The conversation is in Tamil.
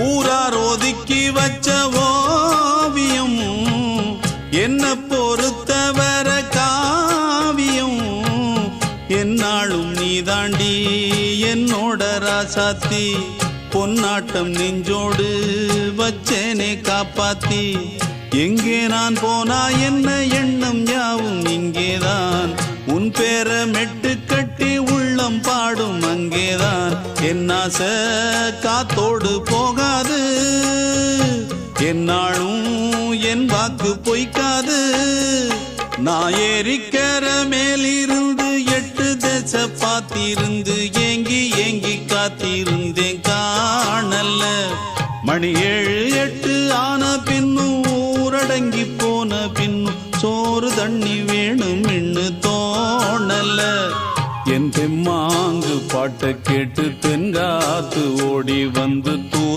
ஊரார் ஒதுக்கி வச்ச ஓவியம் என்ன பொறுத்தவர காவியம் என்னாலும் நீதாண்டி என்னோட ராசாத்தி பொன்னாட்டம் நெஞ்சோடு வச்சேனே காப்பாத்தி எங்கே நான் போனா என்ன எண்ணம் யாவும் இங்கேதான் உன் பேர மெட்டு கட்டி உள்ளம் பாடும் அங்கேதான் என் ஆசை காத்தோடு போகாது என்னாலும் என் வாக்கு பொய்க்காது நான் ஏறிக்கிற மேலிருந்து 8 தேச பார்த்திருந்து ஏங்கி ஏங்கி காத்திருந்தேன் காணல மணி 7 8 ஆன பின்னும் ஊரடங்கி போன பின்னும் சோறு தண்ணி வேணும் இன்னு தோணல என் தெம்மாங்கு பாட்டை கேட்டு தென்காத்து ஓடி வந்து